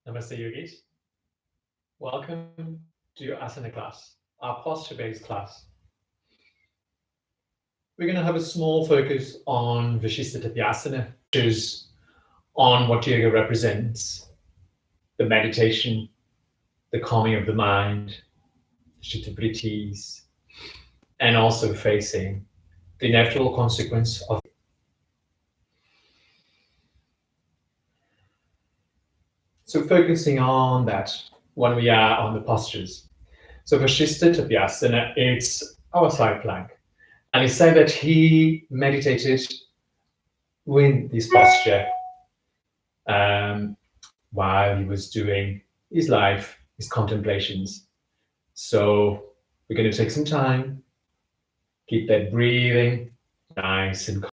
Namaste Yogis. Welcome to your asana class, our posture-based class. We're going to have a small focus on Vashista, which is on what yoga represents, the meditation, the calming of the mind, Chitta-vrittis, and also facing the inevitable consequence of. So focusing on that when we are on the postures. So Vashista, it's our side plank. And he said that he meditated with this posture while he was doing his life, his contemplations. So we're going to take some time, keep that breathing nice and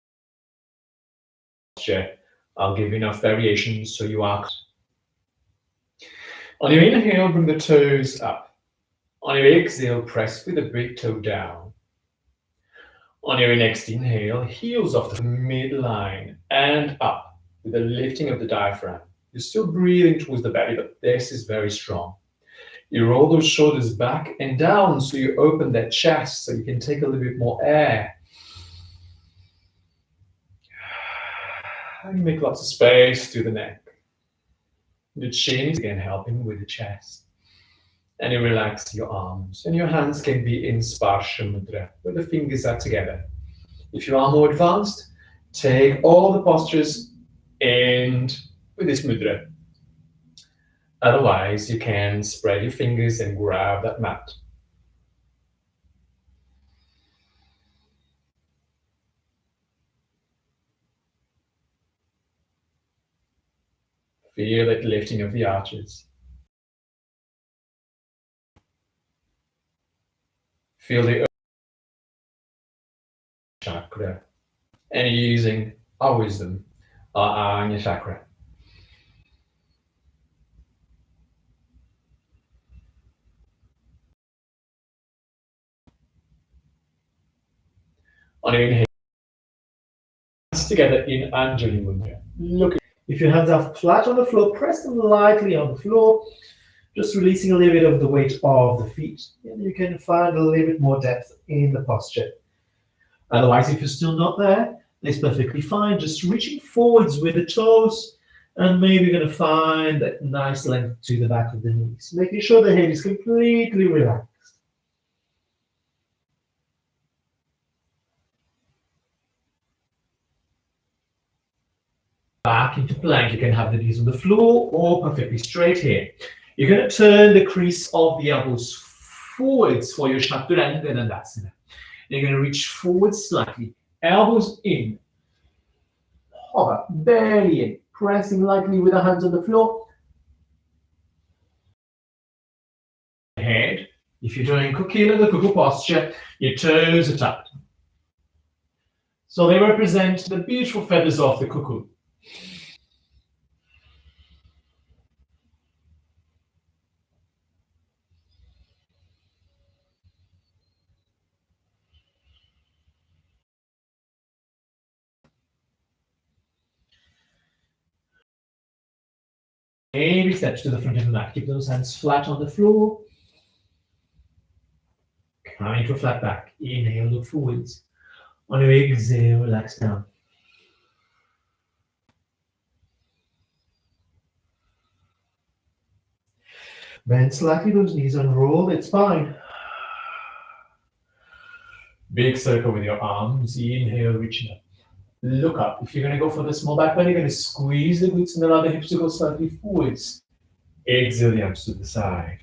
posture. I'll give you enough variations so you are. On your inhale, bring the toes up. On your exhale, press with the big toe down. On your next inhale, heels off the midline and up with the lifting of the diaphragm. You're still breathing towards the belly, but this is very strong. You roll those shoulders back and down so you open that chest so you can take a little bit more air. And you make lots of space through the neck. The chin is again helping with the chest. And you relax your arms. And your hands can be in Sparsha Mudra, where the fingers are together. If you are more advanced, take all the postures and with this mudra. Otherwise, you can spread your fingers and grab that mat. Feel that lifting of the arches. Feel the chakra and using our wisdom, our Anya chakra. On your inhale, hands together in Anjali Mudra. Look, if your hands are flat on the floor, press them lightly on the floor, just releasing a little bit of the weight of the feet. And you can find a little bit more depth in the posture. Otherwise, if you're still not there, that's perfectly fine. Just reaching forwards with the toes, and maybe you're going to find that nice length to the back of the knees, making sure the head is completely relaxed. Back into plank, you can have the knees on the floor or perfectly straight here. You're going to turn the crease of the elbows forwards for your Chaturanga Dandasana. You're going to reach forward slightly, elbows in, hover, belly in, pressing lightly with the hands on the floor. Head, if you're doing Kokila, the cuckoo posture, your toes are tucked. So they represent the beautiful feathers of the cuckoo. Baby steps to the front of the mat. Keep those hands flat on the floor. Come into a flat back. Inhale, look forwards. On your exhale, relax down. Bend slightly those knees, unroll that spine. Big circle with your arms. Inhale, reaching up. Look up. If you're going to go for the small back bend, you're going to squeeze the glutes and allow the hips to go slightly forwards. Exhale the arms to the side.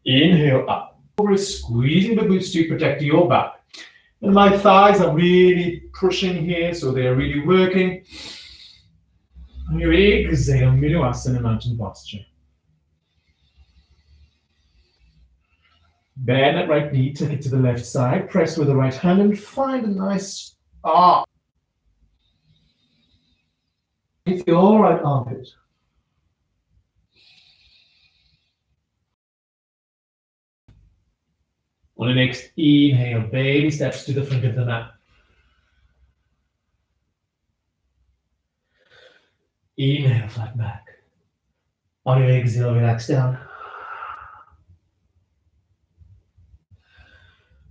Inhale up. Squeezing the glutes to protect your back. And my thighs are really pushing here, so they're really working. On your exhale, Middle-asana mountain posture. Bend that right knee, take it to the left side, press with the right hand and find a nice arc with your right armpit. On the next inhale, baby steps to the front of the mat. Inhale, flat back. On your exhale, relax down.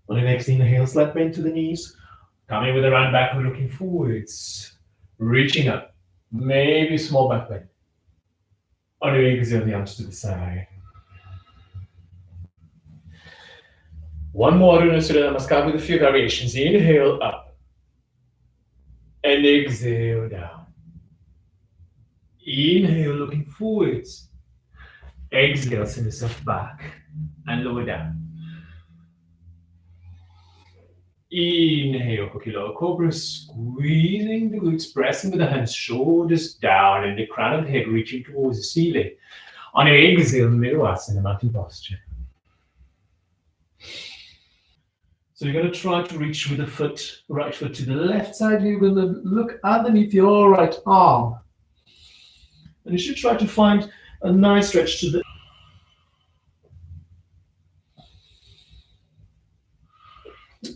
On your next inhale, slight bend to the knees. Coming with a round back, we're looking forwards. Reaching up. Maybe small back bend. On your exhale, the arms to the side. One more Ardha Surya Namaskar with a few variations. Inhale up. And exhale down. Inhale, looking forwards. Exhale, send yourself back and lower down. Inhale, Hoki Lower Cobra, squeezing the glutes, pressing with the hands, shoulders down, and the crown of the head reaching towards the ceiling. On your exhale, Virasana, mountain posture. So you're going to try to reach with the foot, right foot to the left side. You're going to look underneath your right arm. And you should try to find a nice stretch to the...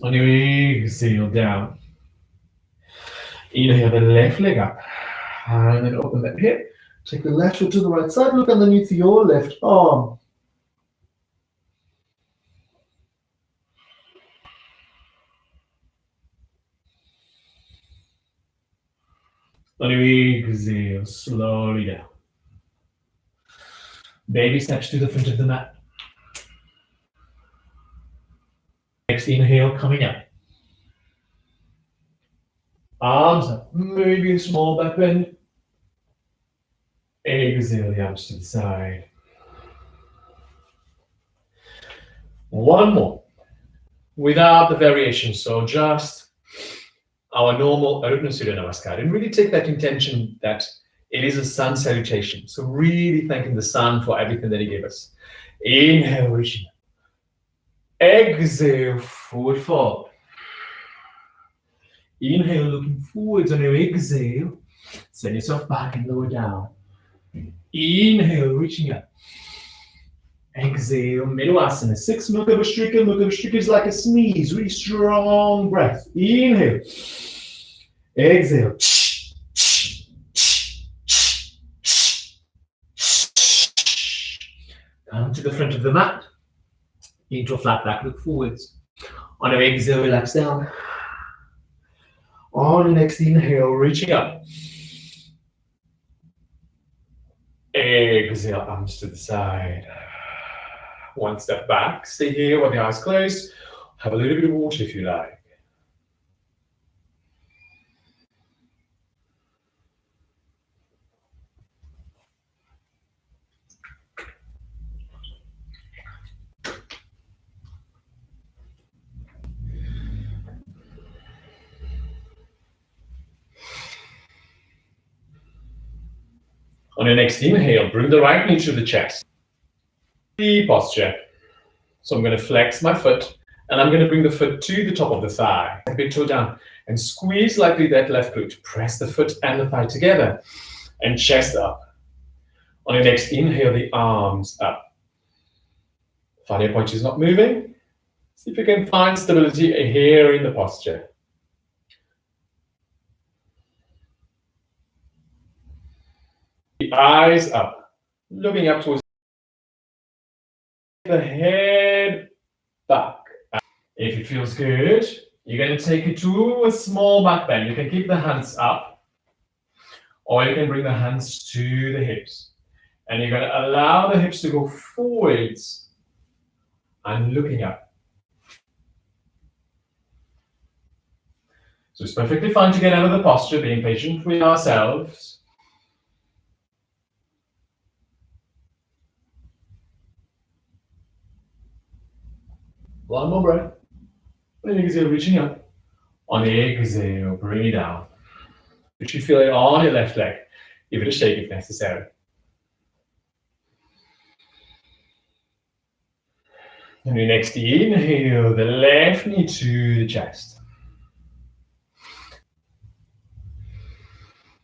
On your exhale, down. Inhale the left leg up. And then open that hip. Take the left foot to the right side. Look underneath your left arm. On your exhale, slowly down. Baby steps to the front of the mat. Next inhale, coming up. Arms up, maybe a small back bend. Exhale the arms to the side. One more, without the variation, so just our normal Ardha Surya Namaskar. And really take that intention that it is a sun salutation. So really thanking the sun for everything that he gave us. Inhale, reaching up. Exhale, forward fold. Inhale, looking forwards. On your exhale, send yourself back and lower down. Inhale, reaching up. Exhale, Virasana. 6 Mukha Vastrika. Mukha Vastrika is like a sneeze. Really strong breath. Inhale. Exhale. Come to the front of the mat. Into a flat back, look forwards. On your exhale, relax down. On your next inhale, reaching up. Exhale, arms to the side. One step back. Stay here with the eyes closed. Have a little bit of water if you like. On your next inhale, bring the right knee to the chest. The posture. So I'm going to flex my foot and I'm going to bring the foot to the top of the thigh. Big toe down and squeeze lightly that left glute. Press the foot and the thigh together and chest up. On your next inhale, the arms up. Find your point is not moving. See if you can find stability here in the posture. The eyes up, looking up towards the head back. If it feels good, you're going to take it to a small back bend. You can keep the hands up, or you can bring the hands to the hips. And you're going to allow the hips to go forwards and looking up. So it's perfectly fine to get out of the posture, being patient with ourselves. One more breath. On the exhale, reaching up. On the exhale, bring it down. You should feel it on your left leg. Give it a shake if necessary. And your next inhale, the left knee to the chest.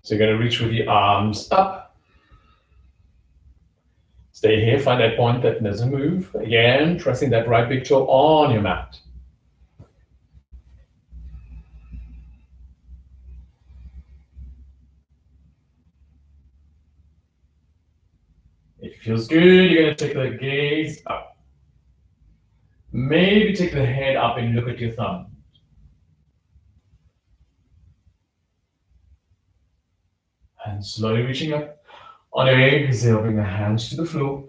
So you're going to reach with the arms up. Stay here, find that point that doesn't move. Again, pressing that right big toe on your mat. If it feels good, you're going to take the gaze up. Maybe take the head up and look at your thumb. And slowly reaching up. On your exhale, bring the hands to the floor.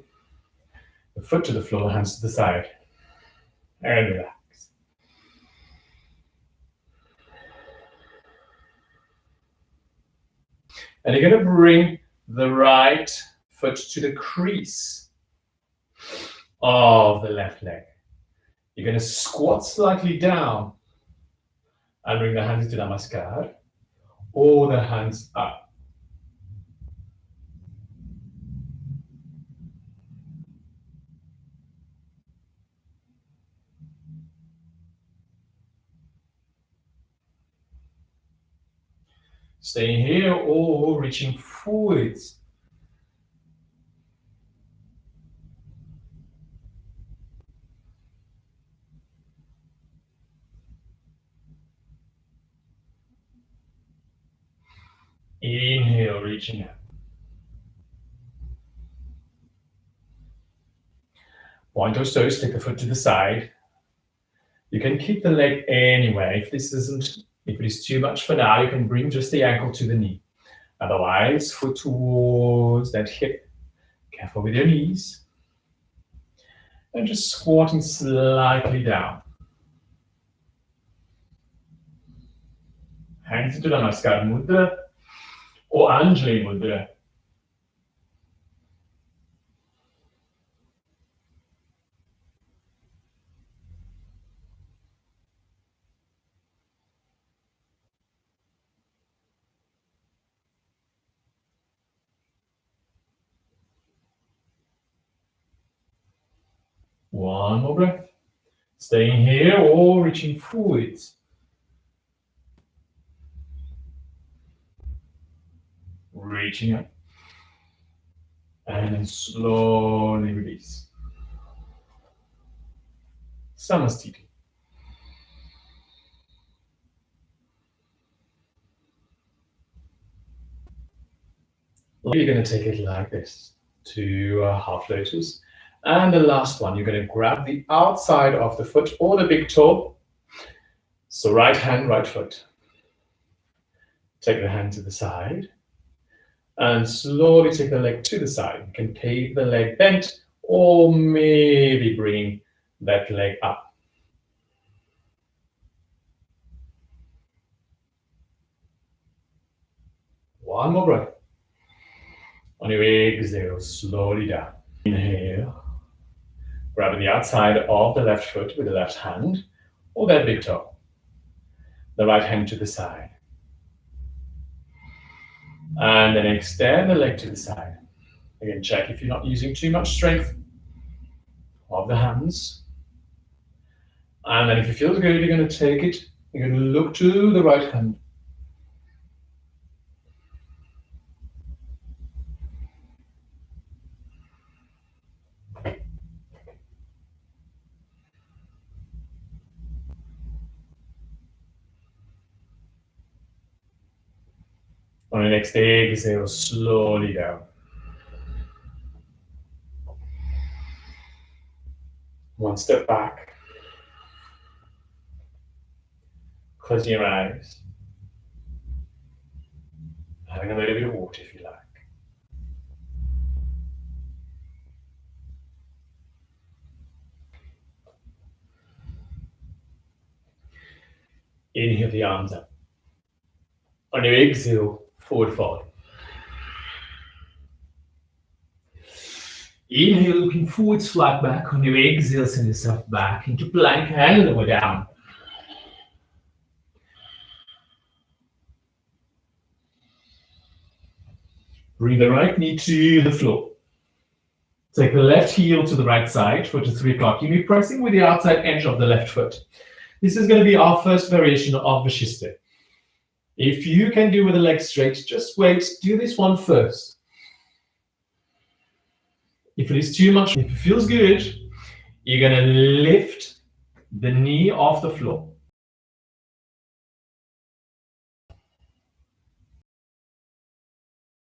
The foot to the floor, hands to the side. And relax. And you're going to bring the right foot to the crease of the left leg. You're going to squat slightly down and bring the hands to Namaskar or the hands up. Staying here or reaching forwards. Inhale, reaching up. Point those toes, take the foot to the side. You can keep the leg anywhere. If it is too much for now, you can bring just the ankle to the knee. Otherwise, foot towards that hip. Careful with your knees. And just squatting slightly down. Hands into Namaskar Mudra or Anjali Mudra. One more breath. Staying here or reaching forwards. Reaching up. And then slowly release. Samastiti. You're going to take it like this. 2 half lotus. And the last one, you're going to grab the outside of the foot or the big toe. So right hand, right foot. Take the hand to the side. And slowly take the leg to the side. You can keep the leg bent or maybe bring that leg up. One more breath. On your exhale, slowly down. Inhale. Grabbing the outside of the left foot with the left hand or that big toe. The right hand to the side. And then extend the leg to the side. Again, check if you're not using too much strength of the hands. And then if it feels good, you're going to take it. You're going to look to the right hand. On the next exhale, slowly down. One step back. Closing your eyes. Having a little bit of water if you like. Inhale the arms up. On your exhale, forward fold. Inhale, looking forwards, flat back. On your exhale, send yourself back into plank and lower down. Bring the right knee to the floor. Take the left heel to the right side, foot to 3 o'clock. You'll be pressing with the outside edge of the left foot. This is going to be our first variation of Vashita. If you can do with the legs straight, just wait. Do this one first. If it is too much, if it feels good, you're going to lift the knee off the floor.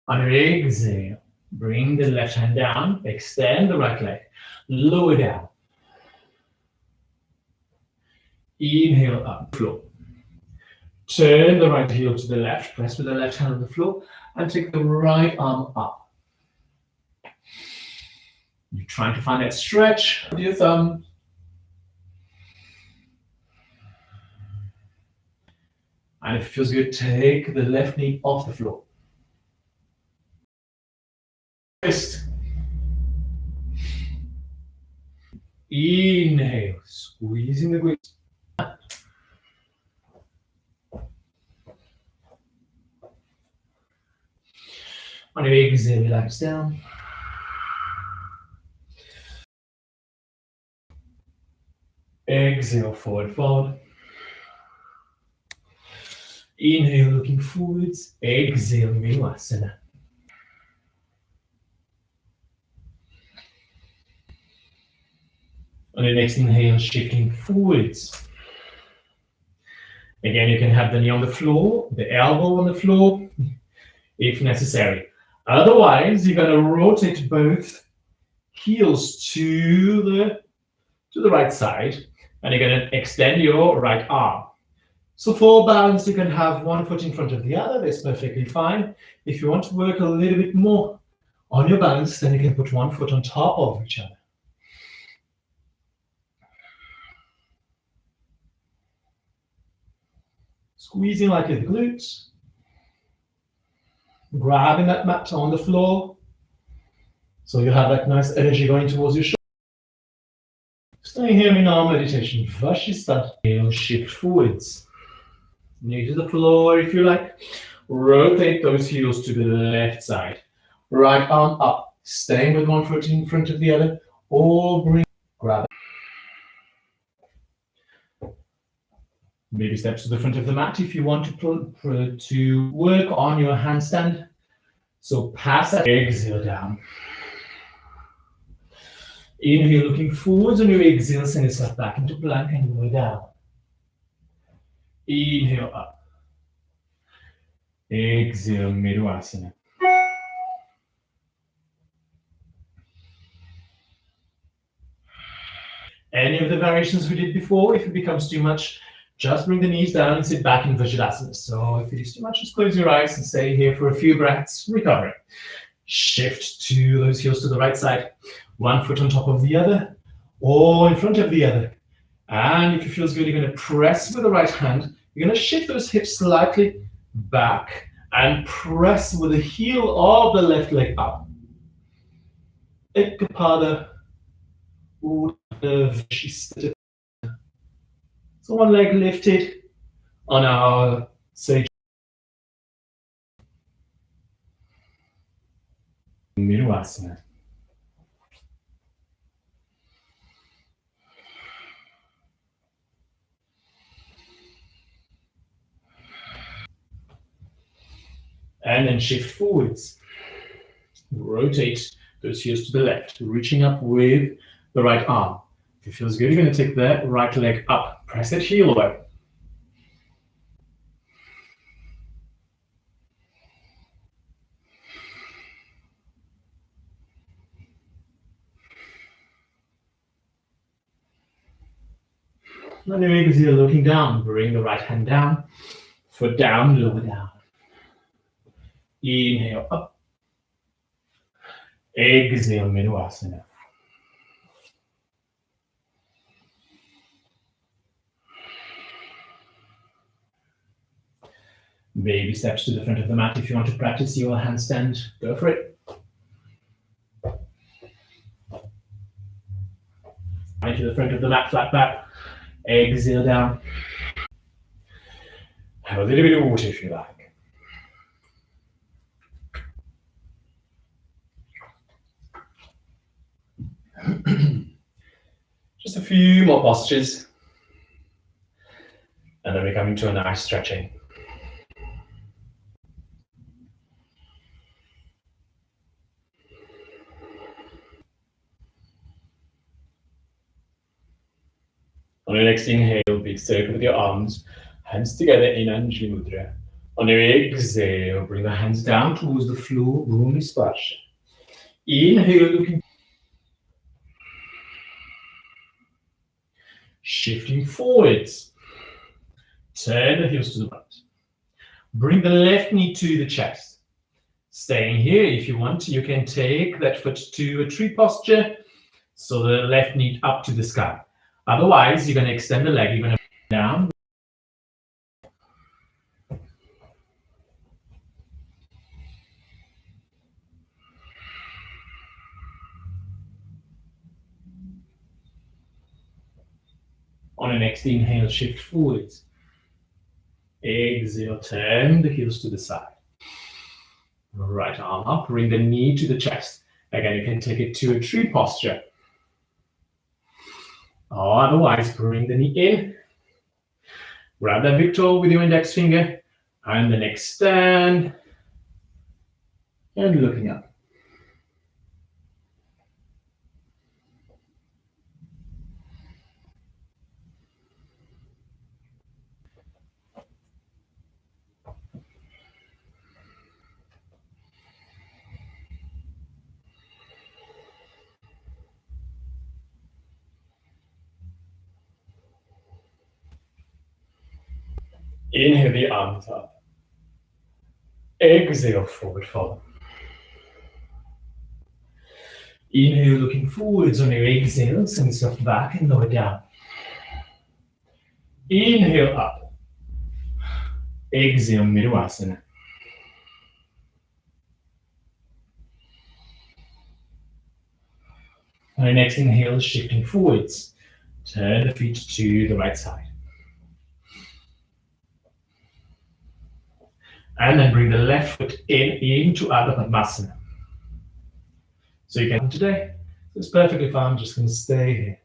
On your exhale, Bring the left hand down, extend the right leg, lower down. Inhale up, floor. Turn the right heel to the left, press with the left hand on the floor, and take the right arm up. You're trying to find that stretch with your thumb. And if it feels good, take the left knee off the floor. Twist. Inhale, squeezing the glutes. On your exhale, relax down. Exhale, forward fold. Inhale, looking forwards. Exhale, Virasana. On the next inhale, shifting forwards. Again, you can have the knee on the floor, the elbow on the floor, if necessary. Otherwise, you're going to rotate both heels to the right side, and you're going to extend your right arm. So for balance, you can have one foot in front of the other. That's perfectly fine. If you want to work a little bit more on your balance, then you can put one foot on top of each other. Squeezing like the glutes. Grabbing that mat on the floor. So you have that nice energy going towards your shoulder. Staying here in our meditation. Vashita. Shift forwards. Knee to the floor if you like. Rotate those heels to the left side. Right arm up. Staying with one foot in front of the other. Or grab it. Baby steps to the front of the mat if you want to work on your handstand. So pass that. Exhale down. Inhale, looking forwards, and your exhale, send yourself back into plank and go down. Inhale up. Exhale, Virasana. Any of the variations we did before, if it becomes too much, just bring the knees down and sit back in Vajradasana. So if it is too much, just close your eyes and stay here for a few breaths, recovering. Shift to those heels to the right side. One foot on top of the other, or in front of the other. And if it feels good, you're going to press with the right hand. You're going to shift those hips slightly back and press with the heel of the left leg up. Ekapada. Vashita. So one leg lifted on our sage. Virasana. And then shift forwards. Rotate those heels to the left, reaching up with the right arm. If it feels good, you're going to take that right leg up. Press that heel away. And your exhale, looking down. Bring the right hand down. Foot down, lower down. Inhale up. Exhale, Virasana. Baby steps to the front of the mat. If you want to practice your handstand, go for it. Right to the front of the mat, flat back. Exhale down. Have a little bit of water if you like. Just a few more postures. And then we come into a nice stretching. On your next inhale, big circle with your arms, hands together in Anjali Mudra. On your exhale, bring the hands down towards the floor, Bhumi Sparsha. Inhale, looking. Shifting forwards. Turn the heels to the right. Bring the left knee to the chest. Staying here, if you want, you can take that foot to a tree posture, so the left knee up to the sky. Otherwise, you're going to extend the leg, you're going to down. On the next inhale, shift forwards. Exhale, turn the heels to the side. Right arm up, bring the knee to the chest. Again, you can take it to a tree posture. Or otherwise, bring the knee in. Grab that big toe with your index finger. And the next stand. And looking up. Inhale the arms up. Exhale, forward fold. Inhale, looking forwards on your exhale, send yourself back and lower down. Inhale up. Exhale, Midwasana. On your next inhale, shifting forwards. Turn the feet to the right side. And then bring the left foot into Ardha Padmasana. So you can today. So it's perfectly fine. I'm just going to stay here.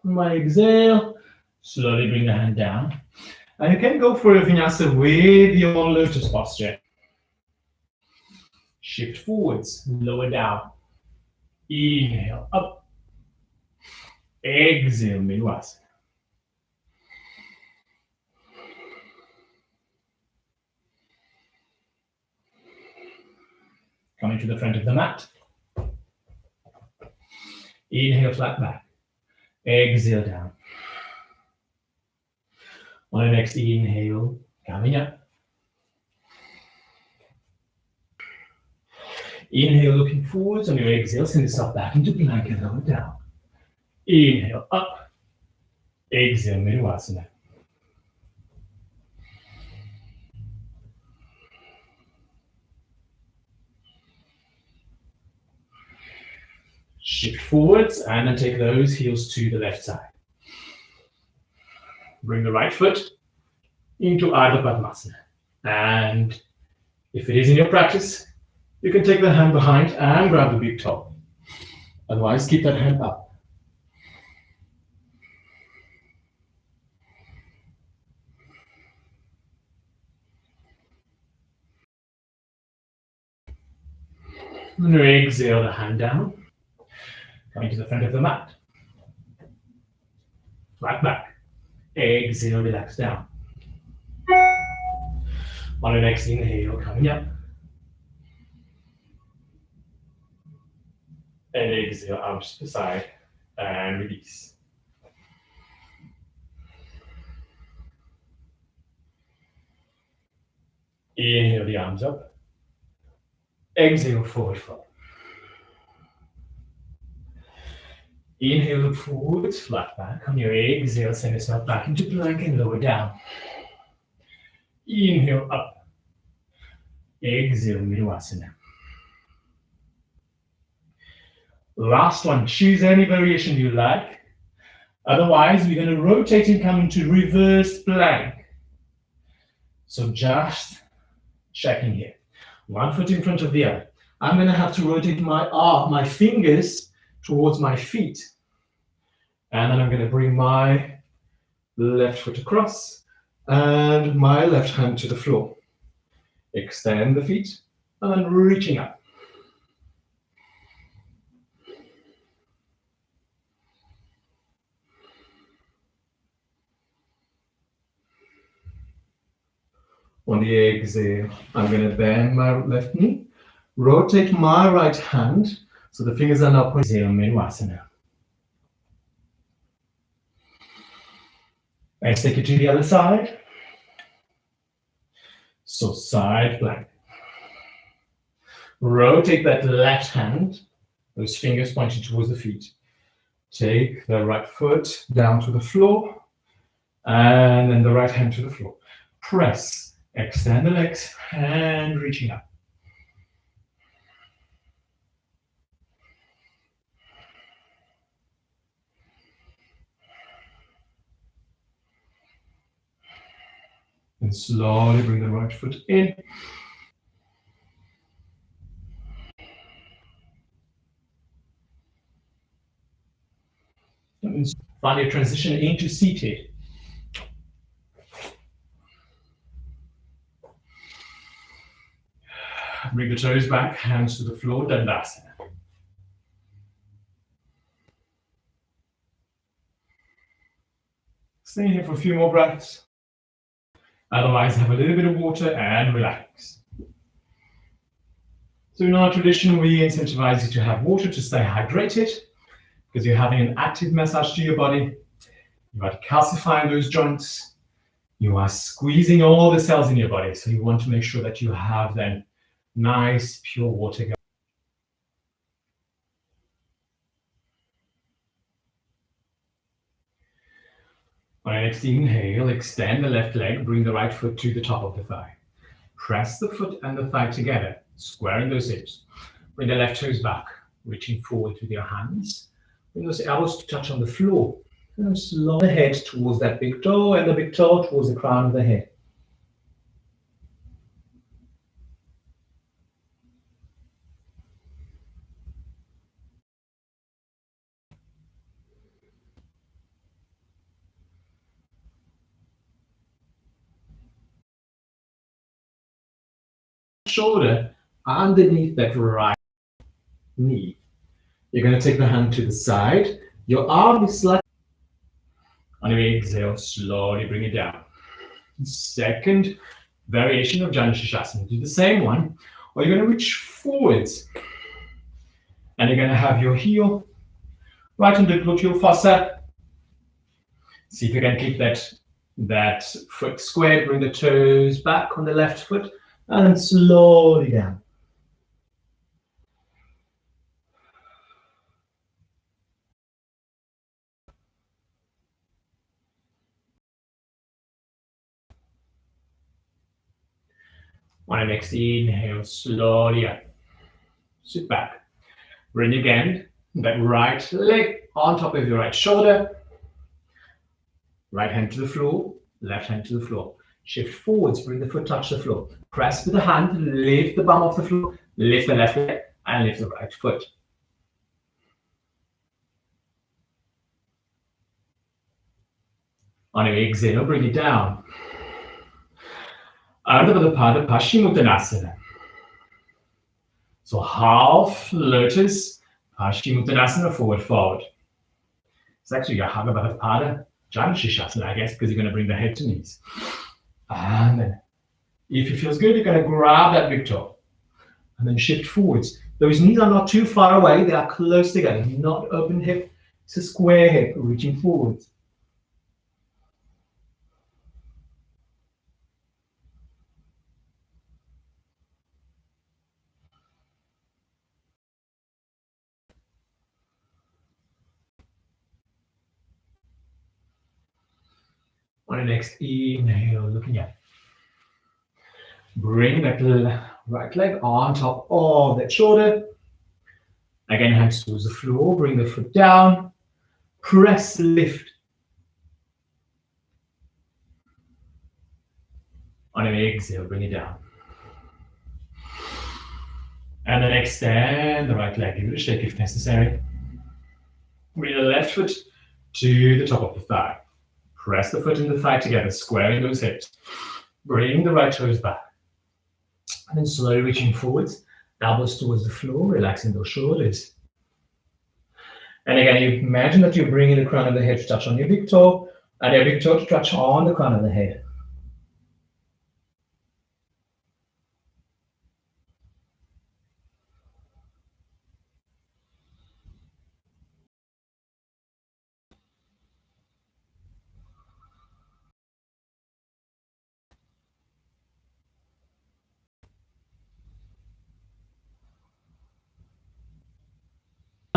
On my exhale, slowly bring the hand down. And you can go for a vinyasa with your lotus posture. Shift forwards, lower down. Inhale, up. Exhale, Midwasana. Coming to the front of the mat. Inhale, flat back. Exhale, down. On the next inhale, coming up. Inhale, looking forwards. On your exhale, send yourself back into plank and lower down. Inhale, up. Exhale, Midwasana. Shift forwards and then take those heels to the left side. Bring the right foot into Ardha Padmasana. And if it is in your practice, you can take the hand behind and grab the big toe. Otherwise, keep that hand up. And exhale the hand down. Coming to the front of the mat. Flat back. Exhale, relax down. On your next inhale, coming up. And exhale, arms to the side and release. Inhale the arms up. Exhale, forward fold. Inhale, look forwards, flat back. On your exhale, send yourself back into plank and lower down. Inhale, up. Exhale, Midwasana. Last one, choose any variation you like. Otherwise, we're going to rotate and come into reverse plank. So just checking here. One foot in front of the other. I'm going to have to rotate my fingers towards my feet. And then I'm going to bring my left foot across and my left hand to the floor. Extend the feet and then reaching up. On the exhale, I'm going to bend my left knee, rotate my right hand so the fingers are not pointing. Exhale, Menvasana. Let's take it to the other side. So side plank. Rotate that left hand, those fingers pointing towards the feet. Take the right foot down to the floor, and then the right hand to the floor. Press, extend the legs, and reaching up. And slowly bring the right foot in. And find your transition into seated. Bring the toes back, hands to the floor, Dandasana. Stay here for a few more breaths. Otherwise, have a little bit of water and relax. So in our tradition, we incentivize you to have water to stay hydrated because you're having an active massage to your body. You are calcifying those joints. You are squeezing all the cells in your body. So you want to make sure that you have then nice, pure water going. On your next inhale, extend the left leg, bring the right foot to the top of the thigh. Press the foot and the thigh together, squaring those hips. Bring the left toes back, reaching forward with your hands. Bring those elbows to touch on the floor. And slow the head towards that big toe and the big toe towards the crown of the head. Shoulder underneath that right knee. You're going to take the hand to the side. Your arm is slightly. On your exhale, slowly bring it down. Second variation of Janu Shirshasana. Do the same one, or you're going to reach forwards. And you're going to have your heel right on the gluteal fossa. See if you can keep that foot squared. Bring the toes back on the left foot and slowly down. On the next inhale, slowly up. Sit back. Bring again that right leg on top of your right shoulder. Right hand to the floor, left hand to the floor. Shift forwards, bring the foot touch the floor. Press with the hand, lift the bum off the floor, lift the left leg, and lift the right foot. On your exhale, bring it down. Ardha Pada Paschimottanasana. So half lotus, Paschimottanasana, forward fold. It's actually a Ardha Pada Janu Shirshasana, I guess, because you're going to bring the head to knees. And then, if it feels good, you're going to grab that big toe. And then shift forwards. Those knees are not too far away, they are close together. Not open hip, it's a square hip, reaching forwards. On the next inhale, looking at. Bring that right leg on top of that shoulder. Again, hands towards the floor. Bring the foot down. Press, lift. On an exhale, bring it down. And then extend the right leg. Give it a shake if necessary. Bring the left foot to the top of the thigh. Press the foot and the thigh together, squaring those hips. Bring the right toes back. And then slowly reaching forwards, elbows towards the floor, relaxing those shoulders. And again, you imagine that you're bringing the crown of the head to touch on your big toe, and your big toe to touch on the crown of the head.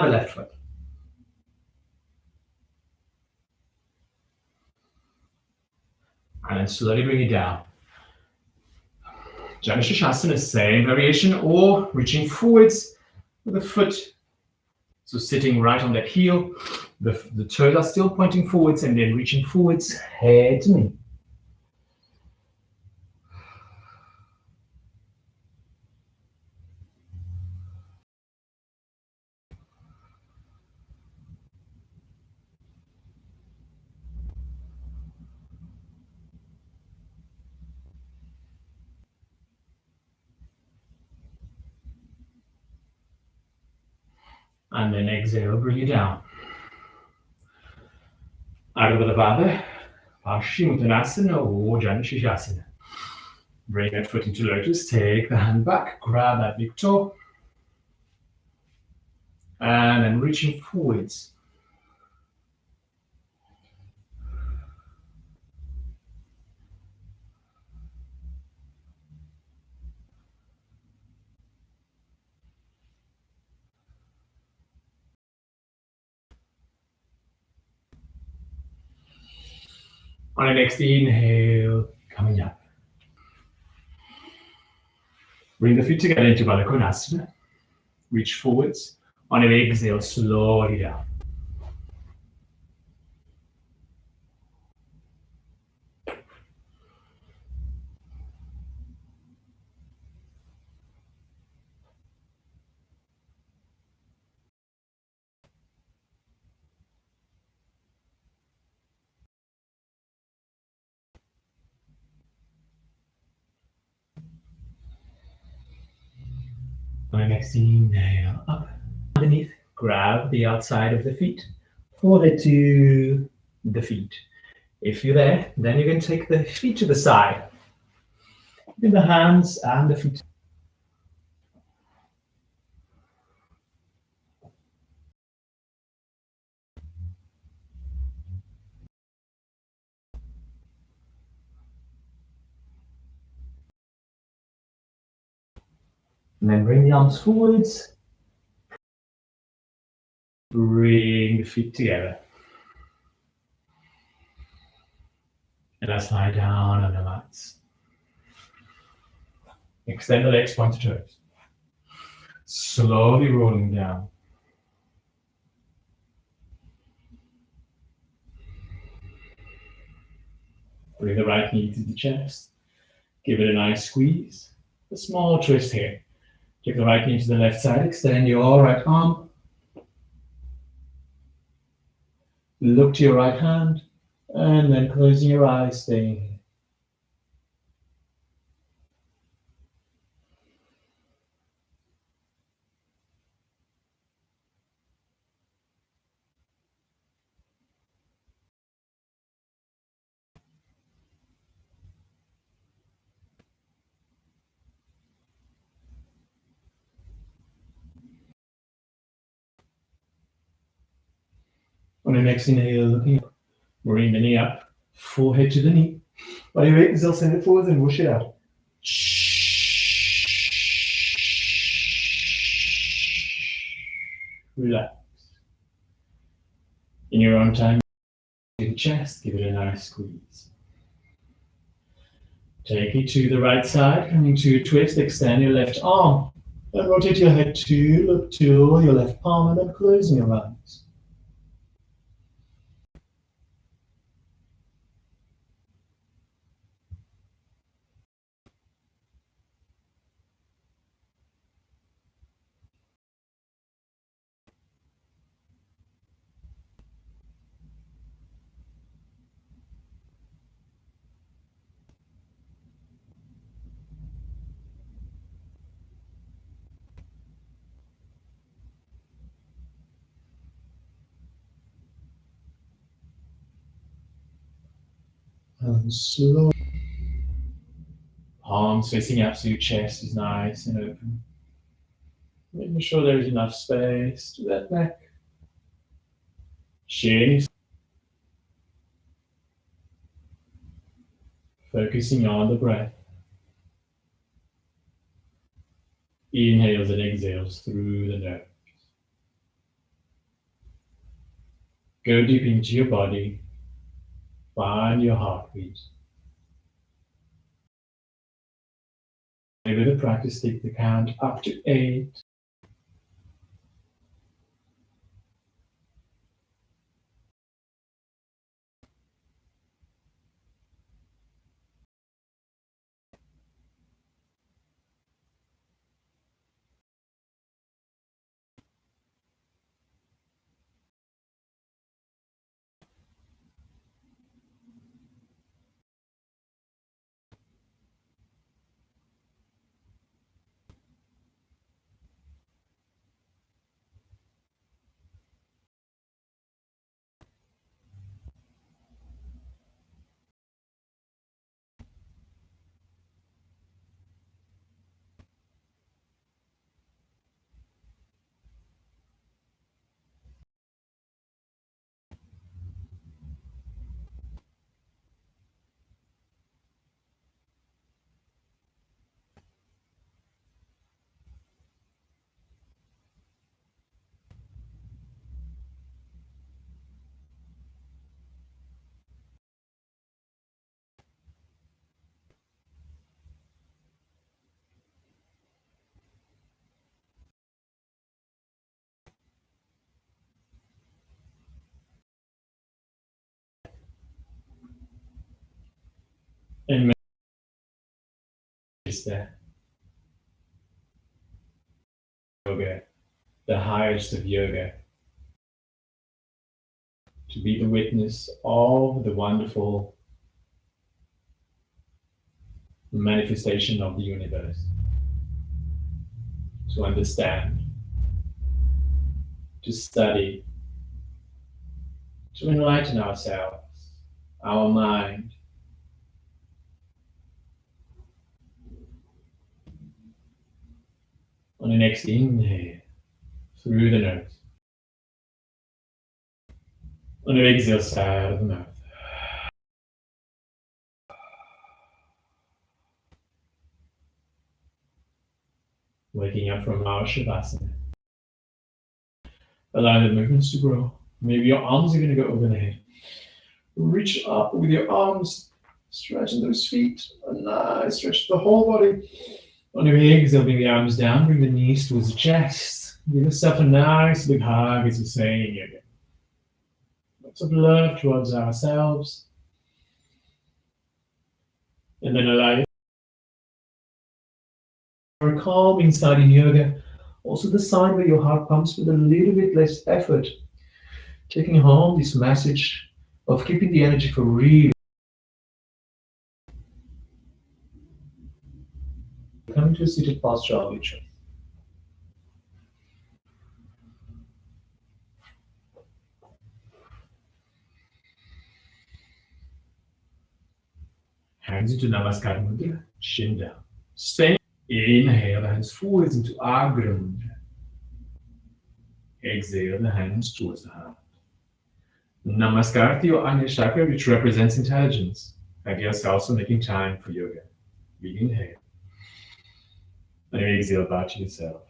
the left foot. And then slowly bring it down. Janashashasana, same variation, or reaching forwards with the foot. So sitting right on that heel, the toes are still pointing forwards and then reaching forwards, head to knee. And then exhale, bring it down. Ardha Baddha, Paschimottanasana or Janashashasana. Bring that foot into lotus, take the hand back, grab that big toe, and then reaching forwards. On the next inhale, coming up. Bring the feet together into Baddha Konasana. Reach forwards. On an exhale, slowly down. On the next inhale, up. Underneath, grab the outside of the feet. Forward to the feet. If you're there, then you can take the feet to the side. In the hands and the feet. And then bring the arms forwards. Bring the feet together. And let's lie down on the mats. Extend the legs, point to toes. Slowly rolling down. Bring the right knee to the chest. Give it a nice squeeze. A small twist here. Take the right knee to the left side. Extend your right arm. Look to your right hand. And then closing your eyes, staying here. On the next inhale, looking up, bring the knee up, forehead to the knee. On your exhale, send it forwards and whoosh it out. Relax. In your own time, in the chest, give it a nice squeeze. Take it to the right side, coming to a twist, extend your left arm. And rotate your head to, look to your left palm, and then closing your eyes. And slow. Palms facing up so your chest is nice and open. Making sure there is enough space to that neck. Chin. Focusing on the breath. Inhales and exhales through the nose. Go deep into your body. Find your heartbeat. Maybe the practice, take the count up to 8. And is there yoga, the highest of yoga, to be the witness of the wonderful manifestation of the universe, to understand, to study, to enlighten ourselves, our mind. On the next inhale, through the nose. On the exhale, side of the mouth. Waking up from our Shavasana. Allow the movements to grow. Maybe your arms are going to go over the head. Reach up with your arms, stretching those feet. A nice stretch the whole body. On your exhale, bring the arms down, bring the knees towards the chest. Give yourself a nice big hug as you're saying yoga. Lots of love towards ourselves. And then allow your calming side in yoga. Also the side where your heart pumps with a little bit less effort. Taking home this message of keeping the energy for real. Coming to a seated posture of your choice. Hands into Namaskar Mudra, chin down. Stay. Inhale, the hands forwards into Agra Mudra. Exhale, the hands towards the heart. Namaskar to your Anya Chakra, which represents intelligence. Ideas also making time for yoga. Big inhale. And exhale, bow to yourself.